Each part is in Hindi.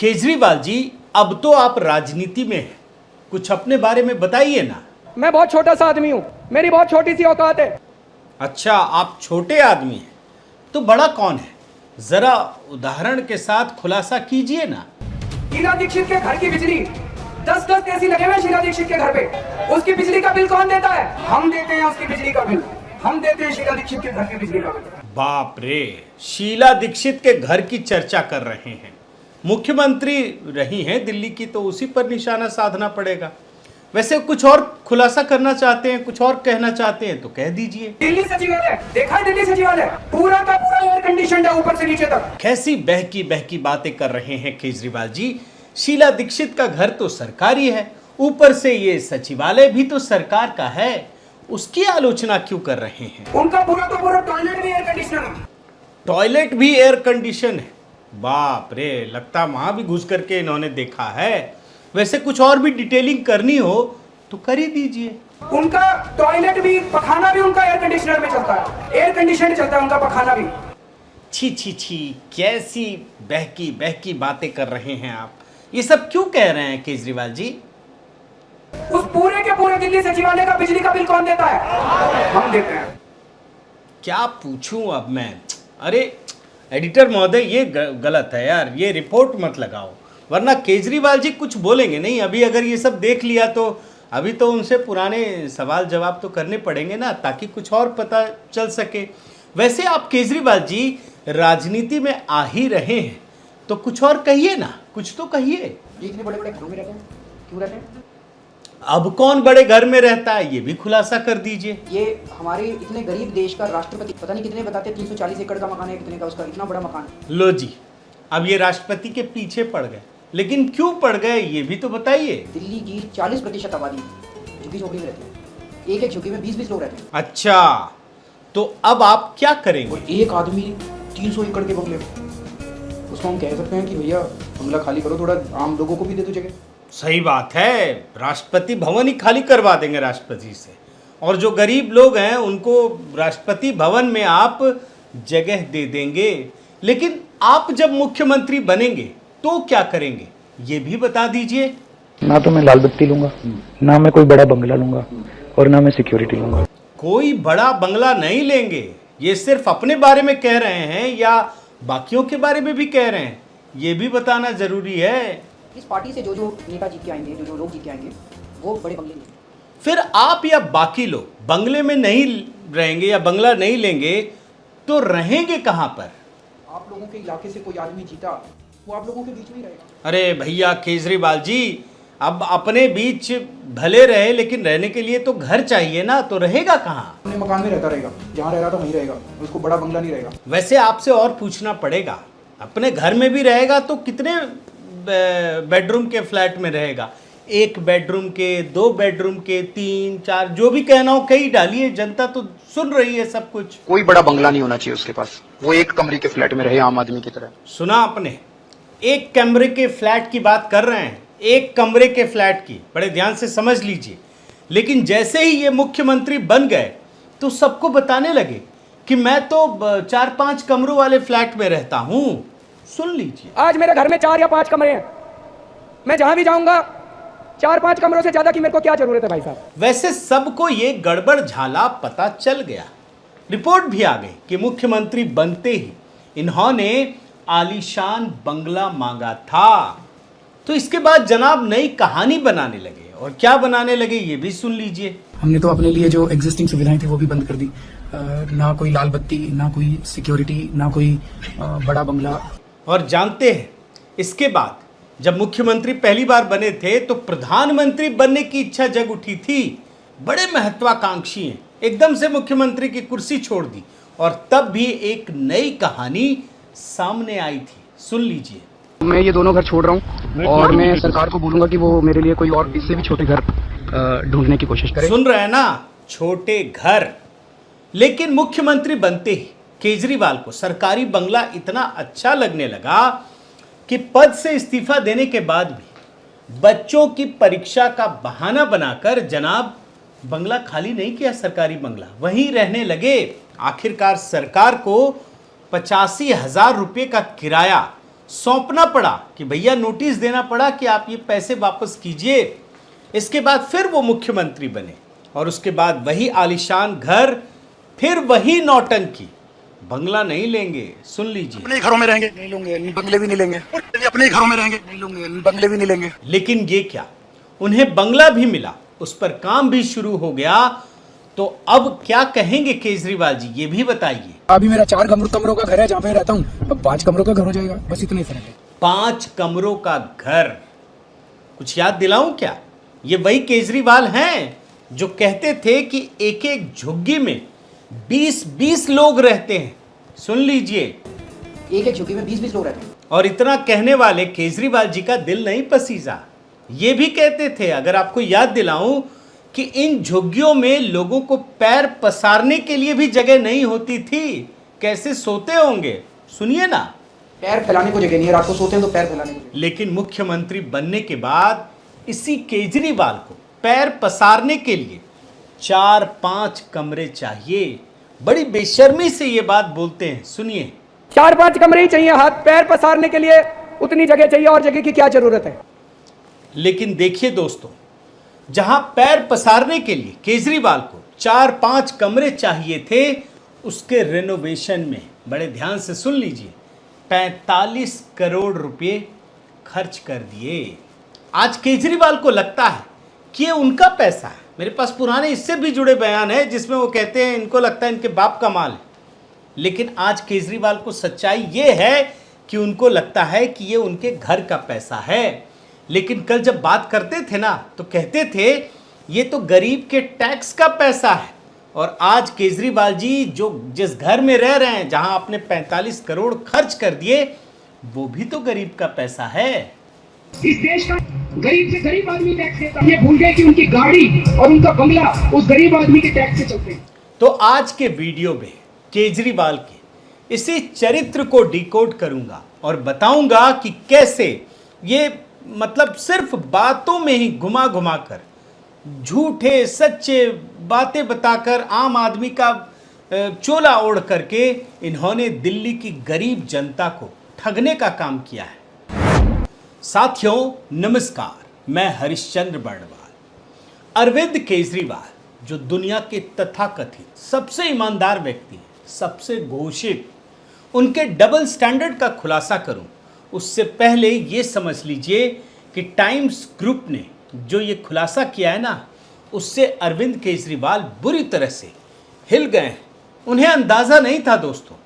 केजरीवाल जी, अब तो आप राजनीति में हैं, कुछ अपने बारे में बताइए ना। मैं बहुत छोटा सा आदमी हूँ, मेरी बहुत छोटी सी औकात है। अच्छा, आप छोटे आदमी हैं, तो बड़ा कौन है? जरा उदाहरण के साथ खुलासा कीजिए ना। शीला दीक्षित के घर की बिजली 10-10 एसी लगे हुए शीला दीक्षित के घर पे, उसकी बिजली का बिल कौन देता है? हम देते हैं उसकी बिजली का बिल, हम देते हैं शीला दीक्षित के घर की बिजली का बिल। बाप रे, शीला दीक्षित के घर की चर्चा कर रहे हैं। मुख्यमंत्री रही हैं दिल्ली की, तो उसी पर निशाना साधना पड़ेगा। वैसे कुछ और खुलासा करना चाहते हैं, कुछ और कहना चाहते हैं तो कह दीजिए। दिल्ली सचिवालय देखा है, दिल्ली सचिवालय पूरा का पूरा एयर कंडीशन है ऊपर से नीचे तक। कैसी बहकी बहकी बातें कर रहे हैं केजरीवाल जी। शीला दीक्षित का घर तो सरकारी है, ऊपर से ये सचिवालय भी तो सरकार का है, उसकी आलोचना क्यों कर रहे हैं? उनका पूरा का पूरा टॉयलेट भी एयर कंडीशनर है। टॉयलेट भी एयर कंडीशन है? बाप रे, लगता वहां भी घुस करके इन्होंने देखा है। वैसे कुछ और भी डिटेलिंग करनी हो तो कर ही दीजिए। उनका टॉयलेट भी पखाना भी उनका एयर कंडीशनर में चलता है, एयर कंडीशन चलता है उनका पखाना भी। छी छी छी, कैसी बहकी बहकी बातें कर रहे हैं आप। ये सब क्यों कह रहे हैं केजरीवाल जी? उस पूरे के पूरे दिल्ली सचिवालय का बिजली का बिल कौन देता है? हम देते हैं। क्या पूछूं अब मैं? अरे एडिटर महोदय, ये गलत है यार, ये रिपोर्ट मत लगाओ, वरना केजरीवाल जी कुछ बोलेंगे नहीं। अभी अगर ये सब देख लिया तो अभी तो उनसे पुराने सवाल जवाब तो करने पड़ेंगे ना, ताकि कुछ और पता चल सके। वैसे आप केजरीवाल जी राजनीति में आ ही रहे हैं तो कुछ और कहिए ना, कुछ तो कहिए। इतने बड़े बड़े घरों में रहते हैं, क्यों रहते हैं? अब कौन बड़े घर में रहता है, ये भी खुलासा कर दीजिए। ये हमारे इतने गरीब देश का राष्ट्रपति, पता नहीं कितने बताते, 340 एकड़ का मकान है, कितने का उसका, इतना बड़ा मकान है। लो जी, अब ये राष्ट्रपति के पीछे पड़ गए, लेकिन क्यों पड़ गए ये भी तो बताइए। दिल्ली की 40% आबादी झुग्गी झोपड़ी में रहती है, एक झुग्गी में 20-20 लोग रहते हैं। अच्छा, तो अब आप क्या करेंगे? और एक आदमी 300 एकड़ के बंगले में, उसको हम कह सकते हैं कि भैया बंगला खाली करो, थोड़ा आम लोगों को भी दे दो जगह। सही बात है, राष्ट्रपति भवन ही खाली करवा देंगे राष्ट्रपति से, और जो गरीब लोग हैं उनको राष्ट्रपति भवन में आप जगह दे देंगे। लेकिन आप जब मुख्यमंत्री बनेंगे तो क्या करेंगे, ये भी बता दीजिए। ना तो मैं लाल बत्ती लूंगा, ना मैं कोई बड़ा बंगला लूंगा, और ना मैं सिक्योरिटी लूंगा। कोई बड़ा बंगला नहीं लेंगे, ये सिर्फ अपने बारे में कह रहे हैं या बाकियों के बारे में भी कह रहे हैं, ये भी बताना जरूरी है। इस पार्टी से जो नेता जीत के आएंगे, जो लोग जीत के आएंगे, वो बड़े बंगले लेंगे। फिर आप या बाकी लोग बंगले में नहीं रहेंगे या बंगला नहीं लेंगे तो रहेंगे कहां पर? आप लोगों के इलाके से कोई आदमी जीता, वो आप लोगों के बीच में ही रहेगा। अरे भैया केजरीवाल जी, अब अपने बीच भले रहे, लेकिन रहने के लिए तो घर चाहिए ना, तो रहेगा कहां? अपने मकान में रहता रहेगा, जहाँ रह रहा था वहीं रहेगा, उसको बड़ा बंगला नहीं रहेगा। वैसे आपसे और पूछना पड़ेगा, अपने घर में भी रहेगा तो कितने बेडरूम के फ्लैट में रहेगा? 1 बेडरूम के, 2 बेडरूम के, 3, 4, जो भी कहना हो कहीं डालिए, जनता तो सुन रही है सब कुछ। कोई बड़ा बंगला नहीं होना चाहिए उसके पास, वो एक कमरे के फ्लैट में रहे आम आदमी की तरह। सुना आपने, 1 कमरे के फ्लैट की बात कर रहे हैं, 1 कमरे के फ्लैट की, बड़े ध्यान से समझ लीजिए। लेकिन जैसे ही ये मुख्यमंत्री बन गए तो सबको बताने लगे कि मैं तो 4-5 कमरों वाले फ्लैट में रहता हूं। सुन लीजिए, आज मेरे घर में 4 या 5 कमरे हैं, मैं जहां भी जाऊंगा 4-5 कमरों से ज्यादा की मेरे को क्या जरूरत है भाई साहब। वैसे सबको ये गड़बड़ झाला पता चल गया, रिपोर्ट भी आ गई कि मुख्यमंत्री बनते ही इन्होंने आलीशान बंगला मांगा था। तो इसके बाद जनाब नई कहानी बनाने लगे, और क्या बनाने लगे ये भी सुन लीजिए। हमने तो अपने लिए जो एग्जिस्टिंग सुविधाएं थी वो भी बंद कर दी, ना कोई लाल बत्ती, ना कोई सिक्योरिटी, ना कोई बड़ा बंगला। और जानते हैं, इसके बाद जब मुख्यमंत्री पहली बार बने थे तो प्रधानमंत्री बनने की इच्छा जग उठी थी। बड़े महत्वाकांक्षी हैं, एकदम से मुख्यमंत्री की कुर्सी छोड़ दी, और तब भी एक नई कहानी सामने आई थी। सुन लीजिए। मैं ये दोनों घर छोड़ रहा हूँ, और मैं सरकार को बोलूंगा कि वो मेरे लिए कोई और इससे भी छोटे घर ढूंढने की कोशिश करे। सुन रहे हैं ना, छोटे घर। लेकिन मुख्यमंत्री बनते ही केजरीवाल को सरकारी बंगला इतना अच्छा लगने लगा कि पद से इस्तीफा देने के बाद भी बच्चों की परीक्षा का बहाना बनाकर जनाब बंगला खाली नहीं किया, सरकारी बंगला वहीं रहने लगे। आखिरकार सरकार को 85,000 रुपये का किराया सौंपना पड़ा कि भैया नोटिस देना पड़ा कि आप ये पैसे वापस कीजिए। इसके बाद फिर वो मुख्यमंत्री बने और उसके बाद वही आलीशान घर, फिर वही नौटंकी। बंगला नहीं लेंगे, सुन लीजिए, अपने घरों में रहेंगे, नहीं लूंगे, बंगले भी नहीं लेंगे, अपने घरों में रहेंगे, नहीं लूंगे, बंगले भी नहीं लेंगे। लेकिन ये क्या, उन्हें बंगला भी मिला, उस पर काम भी शुरू हो गया। तो अब क्या कहेंगे केजरीवाल जी, ये भी बताइए। अभी मेरा 4 कमरों का घर है जहाँ पे रहता हूँ, अब 5 कमरों का घर हो जाएगा, बस इतना ही फर्क है। 5 कमरों का घर, कुछ याद दिलाऊं क्या? ये वही केजरीवाल हैं जो कहते थे कि एक एक झुग्गी में 20-20 लोग रहते हैं। सुन लीजिए, एक झुग्गी में 20-20 लोग रहते हैं। और इतना कहने वाले केजरीवाल जी का दिल नहीं पसीजा। ये भी कहते थे, अगर आपको याद दिलाऊं, कि इन झुग्गियों में लोगों को पैर पसारने के लिए भी जगह नहीं होती थी। कैसे सोते होंगे, सुनिए ना। पैर फैलाने को जगह नहीं है, रात को सोते हैं तो पैर फैलाने को जगह। लेकिन मुख्यमंत्री बनने के बाद इसी केजरीवाल को पैर पसारने के लिए 4-5 कमरे चाहिए। बड़ी बेशर्मी से ये बात बोलते हैं, सुनिए। 4-5 कमरे ही चाहिए, हाथ पैर पसारने के लिए उतनी जगह चाहिए, और जगह की क्या जरूरत है? लेकिन देखिए दोस्तों, जहां पैर पसारने के लिए केजरीवाल को 4-5 कमरे चाहिए थे, उसके रेनोवेशन में, बड़े ध्यान से सुन लीजिए, 45 करोड़ रुपए खर्च कर दिए। आज केजरीवाल को लगता है कि ये उनका पैसा है। मेरे पास पुराने इससे भी जुड़े बयान है जिसमें वो कहते हैं इनको लगता है इनके बाप का माल है। लेकिन आज केजरीवाल को सच्चाई ये है कि उनको लगता है कि ये उनके घर का पैसा है। लेकिन कल जब बात करते थे ना, तो कहते थे ये तो गरीब के टैक्स का पैसा है। और आज केजरीवाल जी जो जिस घर में रह रहे हैं, जहां आपने 45 करोड़ खर्च कर दिए, वो भी तो गरीब का पैसा है। इस देश का गरीब से गरीब आदमी टैक्स देता है। ये भूल गए कि उनकी गाड़ी और उनका बंगला उस गरीब आदमी के टैक्स से चलते हैं। तो आज के वीडियो में केजरीवाल के इसी चरित्र को डिकोड करूंगा और बताऊंगा कि कैसे ये मतलब सिर्फ बातों में ही घुमा घुमा कर, झूठे सच्चे बातें बताकर, आम आदमी का चोला ओढ़ करके इन्होंने दिल्ली की गरीब जनता को ठगने का काम किया है। साथियों नमस्कार, मैं हरिश्चंद्र बर्णवाल। अरविंद केजरीवाल जो दुनिया के तथाकथित सबसे ईमानदार व्यक्ति हैं, सबसे घोषित, उनके डबल स्टैंडर्ड का खुलासा करूं उससे पहले ये समझ लीजिए कि टाइम्स ग्रुप ने जो ये खुलासा किया है ना, उससे अरविंद केजरीवाल बुरी तरह से हिल गए हैं। उन्हें अंदाज़ा नहीं था दोस्तों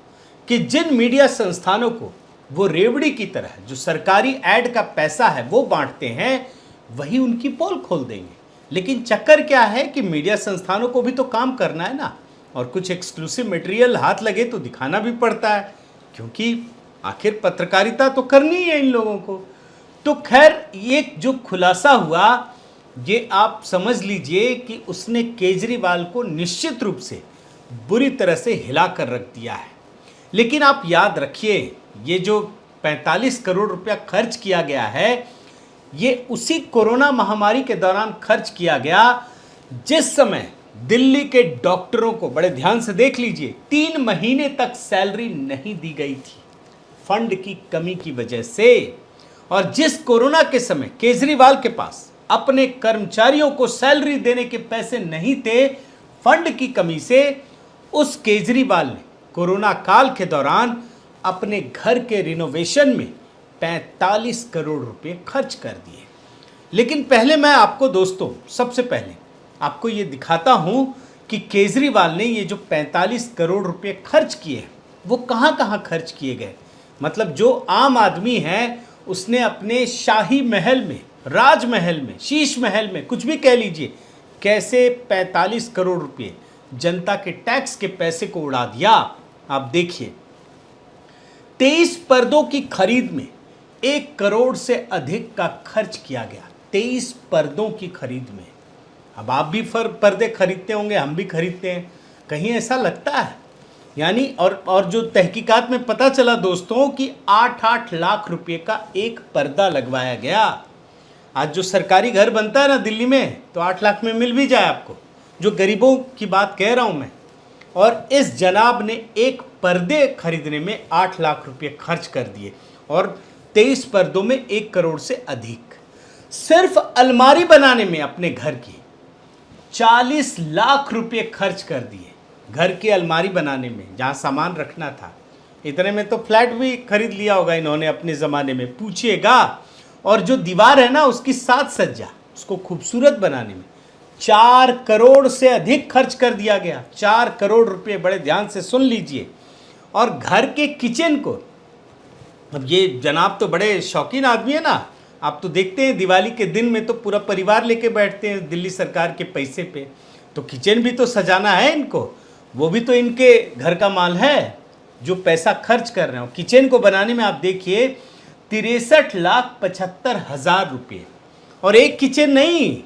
कि जिन मीडिया संस्थानों को वो रेवड़ी की तरह जो सरकारी ऐड का पैसा है वो बांटते हैं, वही उनकी पोल खोल देंगे। लेकिन चक्कर क्या है कि मीडिया संस्थानों को भी तो काम करना है ना, और कुछ एक्सक्लूसिव मटेरियल हाथ लगे तो दिखाना भी पड़ता है, क्योंकि आखिर पत्रकारिता तो करनी ही है इन लोगों को। तो खैर, ये जो खुलासा हुआ, ये आप समझ लीजिए कि उसने केजरीवाल को निश्चित रूप से बुरी तरह से हिला कर रख दिया है। लेकिन आप याद रखिए, ये जो 45 करोड़ रुपया खर्च किया गया है, ये उसी कोरोना महामारी के दौरान खर्च किया गया जिस समय दिल्ली के डॉक्टरों को, बड़े ध्यान से देख लीजिए, 3 महीने तक सैलरी नहीं दी गई थी फंड की कमी की वजह से। और जिस कोरोना के समय केजरीवाल के पास अपने कर्मचारियों को सैलरी देने के पैसे नहीं थे फंड की कमी से, उस केजरीवाल ने कोरोना काल के दौरान अपने घर के रिनोवेशन में 45 करोड़ रुपए खर्च कर दिए। लेकिन पहले मैं आपको दोस्तों, सबसे पहले आपको ये दिखाता हूं कि केजरीवाल ने ये जो 45 करोड़ रुपए खर्च किए वो कहां कहां खर्च किए गए। मतलब जो आम आदमी है उसने अपने शाही महल में, राजमहल में, शीश महल में, कुछ भी कह लीजिए, कैसे 45 करोड़ रुपए जनता के टैक्स के पैसे को उड़ा दिया। आप देखिए, 23 पर्दों की खरीद में 1 करोड़ से अधिक का खर्च किया गया। 23 पर्दों की खरीद में। अब आप भी पर्दे खरीदते होंगे, हम भी खरीदते हैं, कहीं ऐसा लगता है? यानी और जो तहकीकात में पता चला दोस्तों कि 8-8 लाख रुपए का एक पर्दा लगवाया गया। आज जो सरकारी घर बनता है ना दिल्ली में, तो 8 लाख में मिल भी जाए आपको, जो गरीबों की बात कह रहा हूं मैं। और इस जनाब ने एक पर्दे खरीदने में 8 लाख रुपए खर्च कर दिए। और 23 पर्दों में 1 करोड़ से अधिक। सिर्फ अलमारी बनाने में अपने घर की 40 लाख रुपए खर्च कर दिए। घर की अलमारी बनाने में, जहां सामान रखना था। इतने में तो फ्लैट भी खरीद लिया होगा इन्होंने अपने ज़माने में, पूछिएगा। और जो दीवार है ना, उसकी साज सज्जा, उसको खूबसूरत बनाने में 4 करोड़ से अधिक खर्च कर दिया गया। 4 करोड़ रुपए, बड़े ध्यान से सुन लीजिए। और घर के किचन को, अब ये जनाब तो बड़े शौकीन आदमी है ना, आप तो देखते हैं दिवाली के दिन में तो पूरा परिवार लेके बैठते हैं दिल्ली सरकार के पैसे पे, तो किचन भी तो सजाना है इनको, वो भी तो इनके घर का माल है जो पैसा खर्च कर रहे हो। किचन को बनाने में आप देखिए 63,75,000 रुपये। और एक किचन नहीं,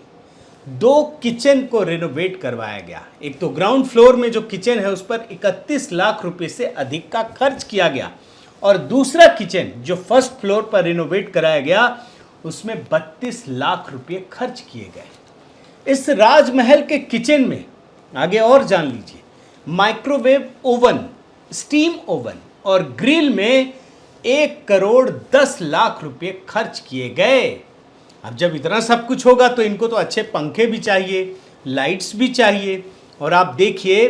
2 किचन को रेनोवेट करवाया गया। एक तो ग्राउंड फ्लोर में जो किचन है उस पर 31 लाख रुपए से अधिक का खर्च किया गया, और दूसरा किचन जो फर्स्ट फ्लोर पर रेनोवेट कराया गया उसमें 32 लाख रुपए खर्च किए गए। इस राजमहल के किचन में आगे और जान लीजिए, माइक्रोवेव ओवन, स्टीम ओवन और ग्रिल में 1 करोड़ 10 लाख रुपए खर्च किए गए। अब जब इतना सब कुछ होगा तो इनको तो अच्छे पंखे भी चाहिए, लाइट्स भी चाहिए। और आप देखिए,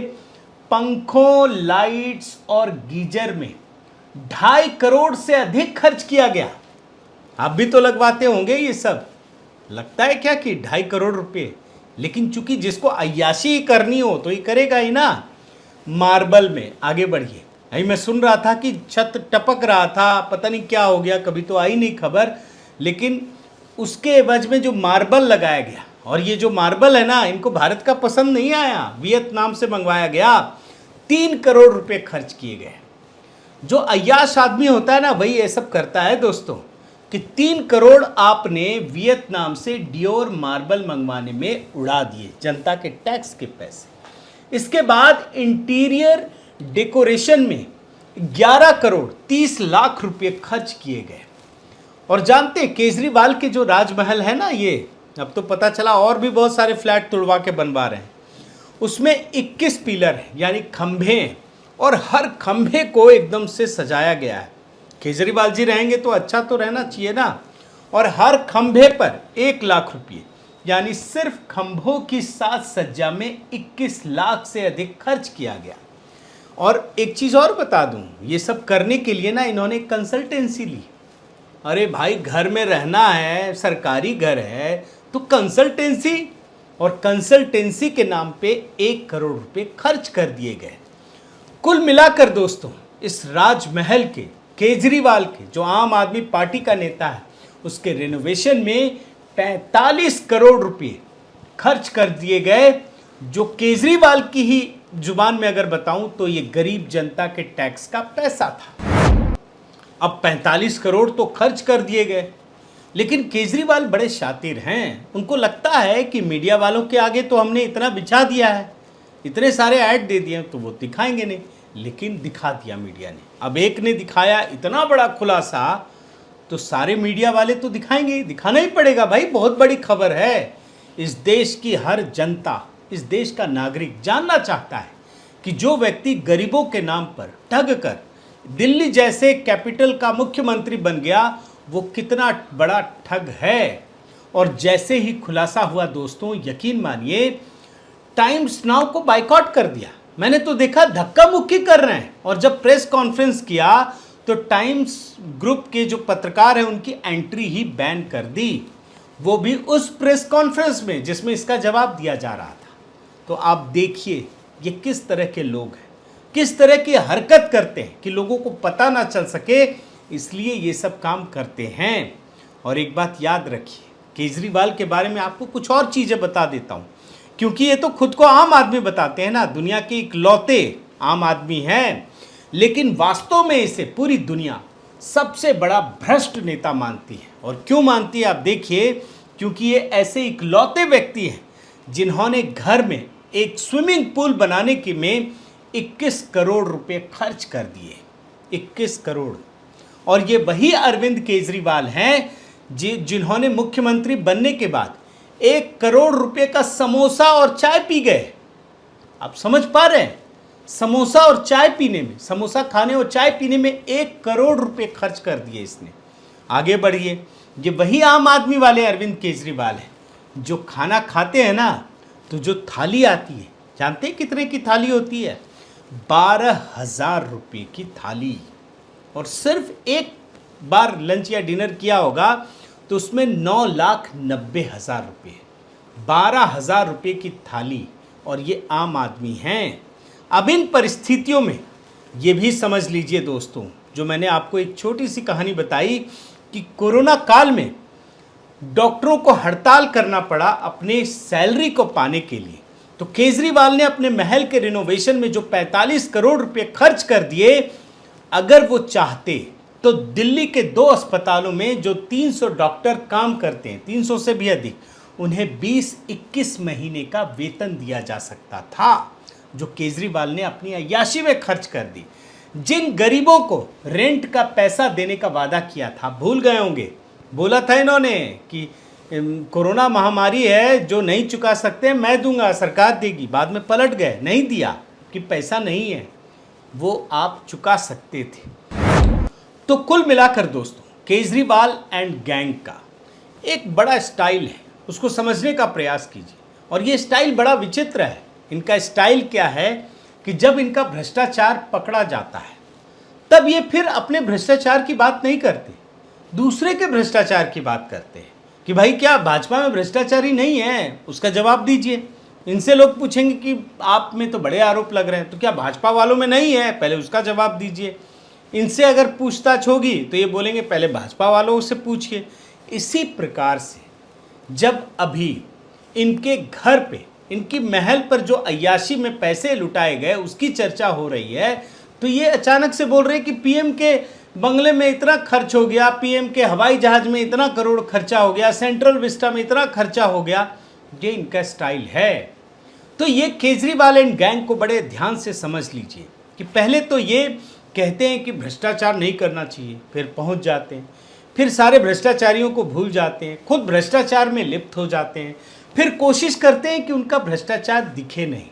पंखों, लाइट्स और गीजर में 2.5 करोड़ से अधिक खर्च किया गया। आप भी तो लगवाते होंगे ये सब, लगता है क्या कि 2.5 करोड़ रुपए, लेकिन चूंकि जिसको अय्याशी करनी हो तो ये करेगा ही ना। मार्बल में आगे बढ़िए, अभी मैं सुन रहा था कि छत टपक रहा था, पता नहीं क्या हो गया, कभी तो आई नहीं खबर, लेकिन उसके एवज में जो मार्बल लगाया गया, और ये जो मार्बल है ना, इनको भारत का पसंद नहीं आया, वियतनाम से मंगवाया गया, 3 करोड़ रुपए खर्च किए गए। जो अय्याश आदमी होता है ना, वही ये सब करता है दोस्तों, कि 3 करोड़ आपने वियतनाम से डियोर मार्बल मंगवाने में उड़ा दिए, जनता के टैक्स के पैसे। इसके बाद इंटीरियर डेकोरेशन में 11 करोड़ 30 लाख रुपए खर्च किए गए। और जानते हैं, केजरीवाल के जो राजमहल है ना, ये अब तो पता चला और भी बहुत सारे फ्लैट तुड़वा के बनवा रहे हैं, उसमें 21 पिलर है, यानी खंभे हैं, और हर खंभे को एकदम से सजाया गया है। केजरीवाल जी रहेंगे तो अच्छा तो रहना चाहिए ना। और हर खंभे पर 1 लाख रुपये, यानी सिर्फ खंभों की साज सज्जा में 21 लाख से अधिक खर्च किया गया। और एक चीज़ और बता दूं, ये सब करने के लिए ना इन्होंने कंसल्टेंसी ली। अरे भाई, घर में रहना है, सरकारी घर है, तो कंसल्टेंसी, और कंसल्टेंसी के नाम पे 1 करोड़ रुपए खर्च कर दिए गए। कुल मिलाकर दोस्तों, इस राजमहल के, केजरीवाल के, जो आम आदमी पार्टी का नेता है, उसके रेनोवेशन में 45 करोड़ रुपए खर्च कर दिए गए, जो केजरीवाल की ही जुबान में अगर बताऊं तो ये गरीब जनता के टैक्स का पैसा था। अब 45 करोड़ तो खर्च कर दिए गए, लेकिन केजरीवाल बड़े शातिर हैं। उनको लगता है कि मीडिया वालों के आगे तो हमने इतना बिछा दिया है, इतने सारे ऐड दे दिए, तो वो दिखाएंगे नहीं, लेकिन दिखा दिया मीडिया ने। अब एक ने दिखाया इतना बड़ा खुलासा, तो सारे मीडिया वाले तो दिखाएंगे, दिखाना ही पड़ेगा भाई, बहुत बड़ी खबर है। इस देश की हर जनता, इस देश का नागरिक जानना चाहता है कि जो व्यक्ति गरीबों के नाम पर ठग कर दिल्ली जैसे कैपिटल का मुख्यमंत्री बन गया, वो कितना बड़ा ठग है। और जैसे ही खुलासा हुआ दोस्तों, यकीन मानिए, टाइम्स नाउ को बाइकआउट कर दिया। मैंने तो देखा धक्का मुक्की कर रहे हैं, और जब प्रेस कॉन्फ्रेंस किया तो टाइम्स ग्रुप के जो पत्रकार हैं उनकी एंट्री ही बैन कर दी, वो भी उस प्रेस कॉन्फ्रेंस में जिसमें इसका जवाब दिया जा रहा था। तो आप देखिए ये किस तरह के लोग हैं, किस तरह की हरकत करते हैं कि लोगों को पता ना चल सके, इसलिए ये सब काम करते हैं। और एक बात याद रखिए, केजरीवाल के बारे में आपको कुछ और चीज़ें बता देता हूँ, क्योंकि ये तो खुद को आम आदमी बताते हैं ना, दुनिया के इकलौते आम आदमी हैं, लेकिन वास्तव में इसे पूरी दुनिया सबसे बड़ा भ्रष्ट नेता मानती है। और क्यों मानती है आप देखिए, क्योंकि ये ऐसे इकलौते व्यक्ति हैं जिन्होंने घर में एक स्विमिंग पूल बनाने के में 21 करोड़ रुपए खर्च कर दिए, 21 करोड़। और ये वही अरविंद केजरीवाल हैं जिन्होंने मुख्यमंत्री बनने के बाद 1 करोड़ रुपए का समोसा और चाय पी गए। आप समझ पा रहे हैं, समोसा और चाय पीने में, समोसा खाने और चाय पीने में 1 करोड़ रुपए खर्च कर दिए इसने। आगे बढ़िए। ये वही आम आदमी वाले अरविंद केजरीवाल हैं जो खाना खाते हैं ना, तो जो थाली आती है, जानते हैं कितने की थाली होती है? 12,000 रुपये की थाली। और सिर्फ एक बार लंच या डिनर किया होगा तो उसमें 9,90,000 रुपये, 12,000 रुपये की थाली, और ये आम आदमी हैं। अब इन परिस्थितियों में ये भी समझ लीजिए दोस्तों, जो मैंने आपको एक छोटी सी कहानी बताई कि कोरोना काल में डॉक्टरों को हड़ताल करना पड़ा अपने सैलरी को पाने के लिए, तो केजरीवाल ने अपने महल के रिनोवेशन में जो 45 करोड़ रुपए खर्च कर दिए, अगर वो चाहते तो दिल्ली के 2 अस्पतालों में जो 300 डॉक्टर काम करते हैं, 300 से भी अधिक, उन्हें 20-21 महीने का वेतन दिया जा सकता था, जो केजरीवाल ने अपनी अय्याशी में खर्च कर दी। जिन गरीबों को रेंट का पैसा देने का वादा किया था, भूल गए होंगे, बोला था इन्होंने कि कोरोना महामारी है, जो नहीं चुका सकते मैं दूंगा, सरकार देगी। बाद में पलट गए, नहीं दिया कि पैसा नहीं है, वो आप चुका सकते थे। तो कुल मिलाकर दोस्तों, केजरीवाल एंड गैंग का एक बड़ा स्टाइल है, उसको समझने का प्रयास कीजिए। और ये स्टाइल बड़ा विचित्र है। इनका स्टाइल क्या है कि जब इनका भ्रष्टाचार पकड़ा जाता है, तब ये फिर अपने भ्रष्टाचार की बात नहीं करते, दूसरे के भ्रष्टाचार की बात करते हैं कि भाई क्या भाजपा में भ्रष्टाचारी नहीं है, उसका जवाब दीजिए। इनसे लोग पूछेंगे कि आप में तो बड़े आरोप लग रहे हैं, तो क्या भाजपा वालों में नहीं है, पहले उसका जवाब दीजिए। इनसे अगर पूछताछ होगी तो ये बोलेंगे पहले भाजपा वालों से पूछिए। इसी प्रकार से जब अभी इनके घर पे, इनकी महल पर जो अय्याशी में पैसे लुटाए गए उसकी चर्चा हो रही है, तो ये अचानक से बोल रहे हैं कि पीएम के बंगले में इतना खर्च हो गया, पीएम के हवाई जहाज में इतना करोड़ खर्चा हो गया, सेंट्रल विस्टा में इतना खर्चा हो गया। ये इनका स्टाइल है। तो ये केजरीवाल एंड गैंग को बड़े ध्यान से समझ लीजिए कि पहले तो ये कहते हैं कि भ्रष्टाचार नहीं करना चाहिए, फिर पहुंच जाते हैं, फिर सारे भ्रष्टाचारियों को भूल जाते हैं, खुद भ्रष्टाचार में लिप्त हो जाते हैं, फिर कोशिश करते हैं कि उनका भ्रष्टाचार दिखे नहीं,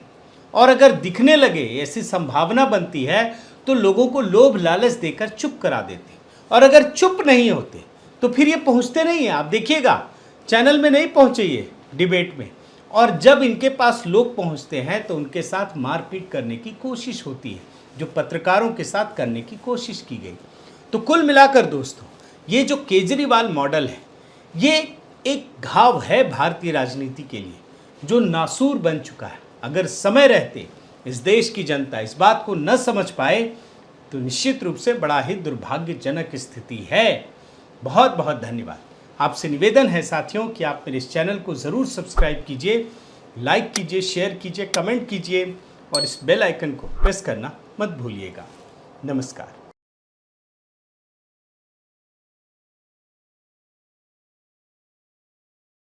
और अगर दिखने लगे, ऐसी संभावना बनती है, तो लोगों को लोभ लालच देकर चुप करा देते हैं। और अगर चुप नहीं होते तो फिर ये पहुंचते नहीं हैं। आप देखिएगा, चैनल में नहीं पहुंचे ये डिबेट में, और जब इनके पास लोग पहुंचते हैं तो उनके साथ मारपीट करने की कोशिश होती है, जो पत्रकारों के साथ करने की कोशिश की गई। तो कुल मिलाकर दोस्तों, ये जो केजरीवाल मॉडल है, ये एक घाव है भारतीय राजनीति के लिए, जो नासूर बन चुका है। अगर समय रहते इस देश की जनता इस बात को न समझ पाए तो निश्चित रूप से बड़ा ही दुर्भाग्यजनक स्थिति है। बहुत बहुत धन्यवाद। आपसे निवेदन है साथियों कि आप मेरे इस चैनल को ज़रूर सब्सक्राइब कीजिए, लाइक कीजिए, शेयर कीजिए, कमेंट कीजिए, और इस बेल आइकन को प्रेस करना मत भूलिएगा। नमस्कार।